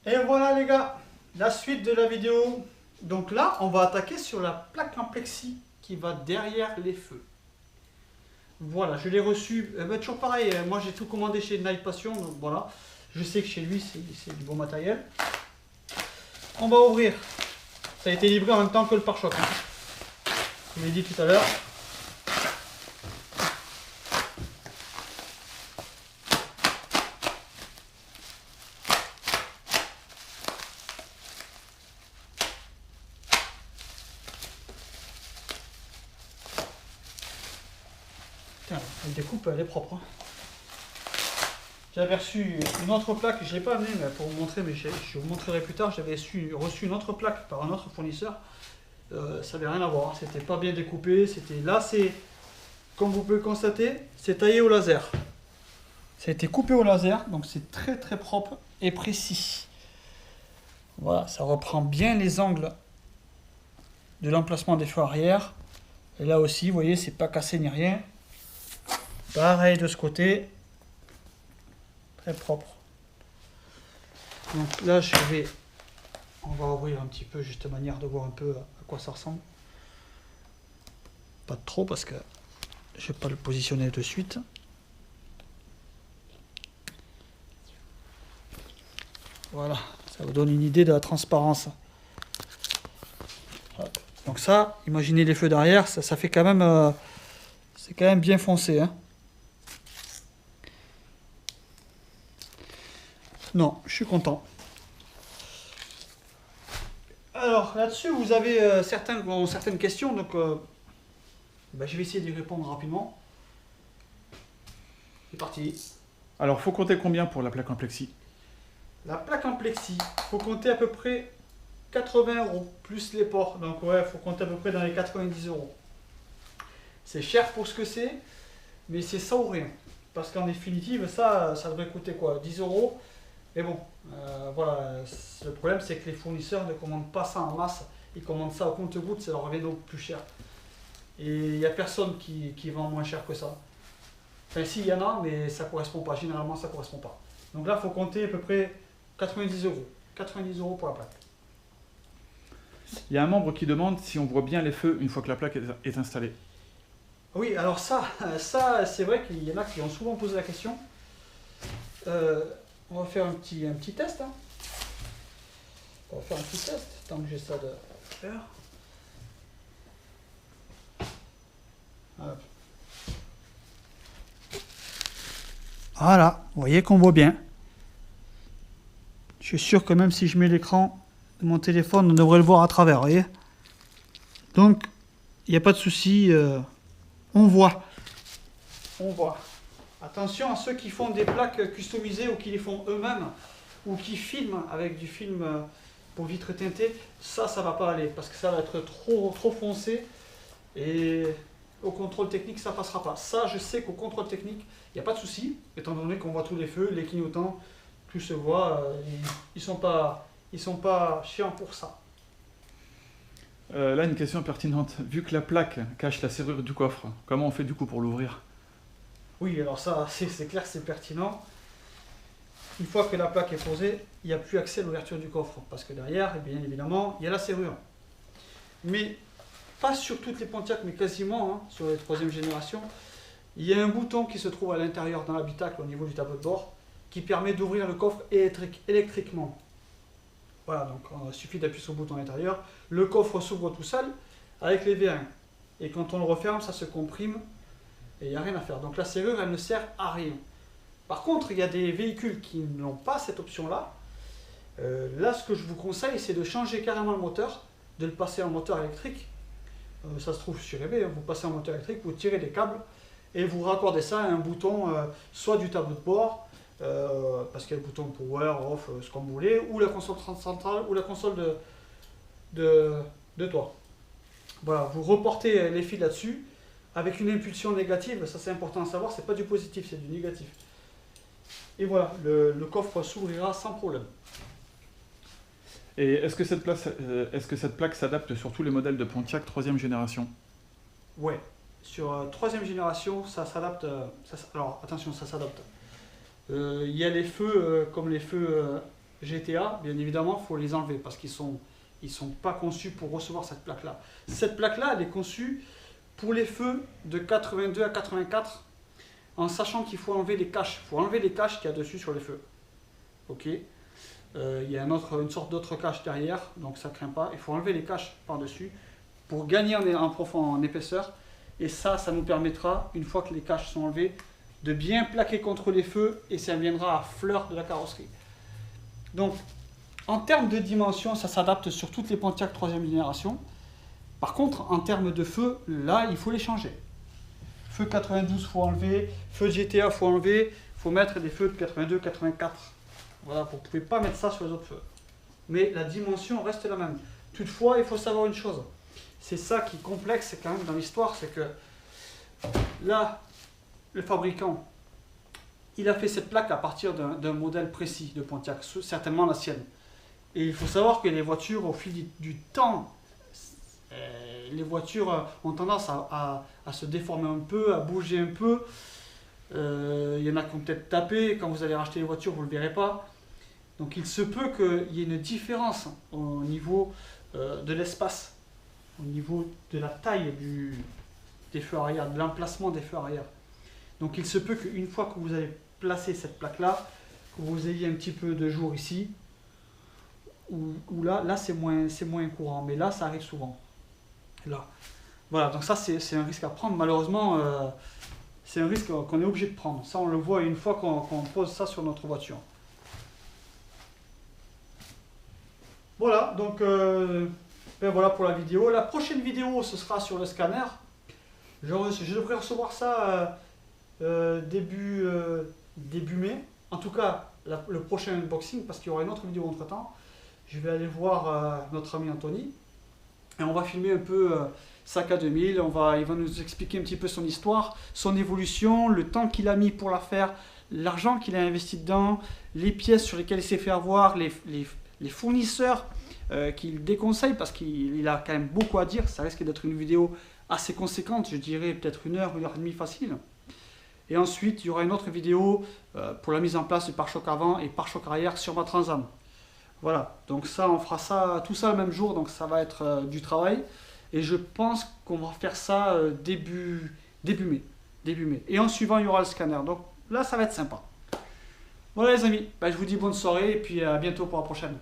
Et voilà les gars, la suite de la vidéo. Donc là, on va attaquer sur la plaque en plexi qui va derrière les feux. Voilà, je l'ai reçu, toujours pareil, moi j'ai tout commandé chez Night Passion, donc voilà. Je sais que chez lui c'est du bon matériel. On va ouvrir. Ça a été livré en même temps que le pare-choc. Je l'ai dit tout à l'heure. Tiens, la découpe elle est propre. Hein. J'avais reçu une autre plaque, je ne l'ai pas amenée mais pour vous montrer, mais je vous montrerai plus tard. J'avais reçu une autre plaque par un autre fournisseur. Ça n'avait rien à voir, c'était pas bien découpé. Là, c'est comme vous pouvez constater, c'est taillé au laser. Ça a été coupé au laser, donc c'est très très propre et précis. Voilà, ça reprend bien les angles de l'emplacement des feux arrière. Et là aussi, vous voyez, c'est pas cassé ni rien. Pareil de ce côté. Très propre. Donc là, on va ouvrir un petit peu, juste de manière de voir un peu à quoi ça ressemble. Pas trop parce que je vais pas le positionner de suite. Voilà, ça vous donne une idée de la transparence. Donc ça, imaginez les feux derrière, ça fait quand même, c'est quand même bien foncé. Hein. Non, je suis content. Alors là-dessus, vous avez certaines questions, donc je vais essayer d'y répondre rapidement. C'est parti. Alors, faut compter combien pour la plaque en plexi? La plaque en plexi, faut compter à peu près 80 € plus les ports. Donc ouais, faut compter à peu près dans les 90 €. C'est cher pour ce que c'est, mais c'est ça ou rien. Parce qu'en définitive, ça devrait coûter quoi, 10 €. Mais bon, voilà, le problème c'est que les fournisseurs ne commandent pas ça en masse. Ils commandent ça au compte-gouttes, ça leur revient donc plus cher. Et il n'y a personne qui vend moins cher que ça. Enfin si, il y en a, mais ça ne correspond pas. Généralement, ça ne correspond pas. Donc là, il faut compter à peu près 90 €. 90 € pour la plaque. Il y a un membre qui demande si on voit bien les feux une fois que la plaque est installée. Oui, alors ça c'est vrai qu'il y en a qui ont souvent posé la question. On va faire un petit test. Hein. On va faire un petit test, tant que j'ai ça de faire. Hop. Voilà, vous voyez qu'on voit bien. Je suis sûr que même si je mets l'écran de mon téléphone, on devrait le voir à travers, vous voyez. Donc, il n'y a pas de souci, on voit. On voit. Attention à ceux qui font des plaques customisées ou qui les font eux-mêmes ou qui filment avec du film pour vitre teintée. Ça va pas aller parce que ça va être trop foncé et au contrôle technique, ça passera pas. Ça, je sais qu'au contrôle technique, il n'y a pas de souci, étant donné qu'on voit tous les feux, les clignotants, tout se voit. Ils sont pas chiants pour ça. Là, une question pertinente. Vu que la plaque cache la serrure du coffre, comment on fait du coup pour l'ouvrir? Oui, alors ça, c'est clair, c'est pertinent. Une fois que la plaque est posée, il n'y a plus accès à l'ouverture du coffre. Parce que derrière, bien évidemment, il y a la serrure. Mais pas sur toutes les Pontiac, mais quasiment, hein, sur les 3e génération, il y a un bouton qui se trouve à l'intérieur dans l'habitacle, au niveau du tableau de bord, qui permet d'ouvrir le coffre électriquement. Voilà, donc il suffit d'appuyer sur le bouton à l'intérieur. Le coffre s'ouvre tout seul avec les V1. Et quand on le referme, ça se comprime. Et il n'y a rien à faire. Donc la serrure, elle ne sert à rien. Par contre, il y a des véhicules qui n'ont pas cette option-là. Là, ce que je vous conseille, c'est de changer carrément le moteur, de le passer en moteur électrique. Ça se trouve sur eBay, hein. Vous passez en moteur électrique, vous tirez des câbles et vous raccordez ça à un bouton, soit du tableau de bord, parce qu'il y a le bouton power, off, ce qu'on voulait, ou la console centrale, ou la console de toit. Voilà, vous reportez les fils là-dessus. Avec une impulsion négative, ça c'est important à savoir, c'est pas du positif, c'est du négatif. Et voilà, le coffre s'ouvrira sans problème. Et est-ce que cette plaque s'adapte sur tous les modèles de Pontiac 3e génération? Ouais, sur 3e génération, ça s'adapte. Alors attention, ça s'adapte. Il y a les feux comme les feux GTA, bien évidemment, il faut les enlever parce qu'ils sont pas conçus pour recevoir cette plaque-là. Cette plaque-là, elle est conçue pour les feux de 82 à 84, en sachant qu'il faut enlever les caches. Il faut enlever les caches qu'il y a dessus sur les feux. Ok. Il y a une sorte d'autre cache derrière, donc ça craint pas. Il faut enlever les caches par-dessus pour gagner en épaisseur. Et ça nous permettra, une fois que les caches sont enlevées, de bien plaquer contre les feux et ça viendra à fleur de la carrosserie. Donc, en termes de dimension, ça s'adapte sur toutes les Pontiac 3e génération. Par contre, en termes de feu, là, il faut les changer. Feu 92, il faut enlever. Feu GTA, il faut enlever. Il faut mettre des feux de 82, 84. Voilà, vous ne pouvez pas mettre ça sur les autres feux. Mais la dimension reste la même. Toutefois, il faut savoir une chose. C'est ça qui est complexe quand même dans l'histoire, c'est que là, le fabricant, il a fait cette plaque à partir d'un modèle précis de Pontiac, certainement la sienne. Et il faut savoir que les voitures, au fil du temps, les voitures ont tendance à se déformer un peu, à bouger un peu. Il y en a qui ont peut-être tapé, quand vous allez racheter les voitures, vous ne le verrez pas. Donc il se peut qu'il y ait une différence au niveau de l'espace, au niveau de la taille des feux arrière, de l'emplacement des feux arrière. Donc il se peut qu'une fois que vous avez placé cette plaque-là, que vous ayez un petit peu de jour ici, ou là c'est moins courant, mais là ça arrive souvent. Là. Voilà, donc ça c'est un risque à prendre. Malheureusement, c'est un risque qu'on est obligé de prendre. Ça on le voit une fois qu'on pose ça sur notre voiture. Voilà, donc ben voilà pour la vidéo. La prochaine vidéo, ce sera sur le scanner. Je devrais recevoir ça début mai. En tout cas, le prochain unboxing, parce qu'il y aura une autre vidéo entre temps. Je vais aller voir notre ami Anthony. Et on va filmer un peu sa K2000. Il va nous expliquer un petit peu son histoire, son évolution, le temps qu'il a mis pour la faire, l'argent qu'il a investi dedans, les pièces sur lesquelles il s'est fait avoir, les fournisseurs qu'il déconseille parce qu'il a quand même beaucoup à dire. Ça risque d'être une vidéo assez conséquente, je dirais peut-être 1 heure, 1 heure et demie facile. Et ensuite, il y aura une autre vidéo pour la mise en place du pare-choc avant et pare-choc arrière sur ma Trans Am. Voilà, donc ça, on fera tout ça le même jour, donc ça va être du travail. Et je pense qu'on va faire ça début mai. Et en suivant, il y aura le scanner. Donc là, ça va être sympa. Voilà les amis, ben, je vous dis bonne soirée et puis à bientôt pour la prochaine.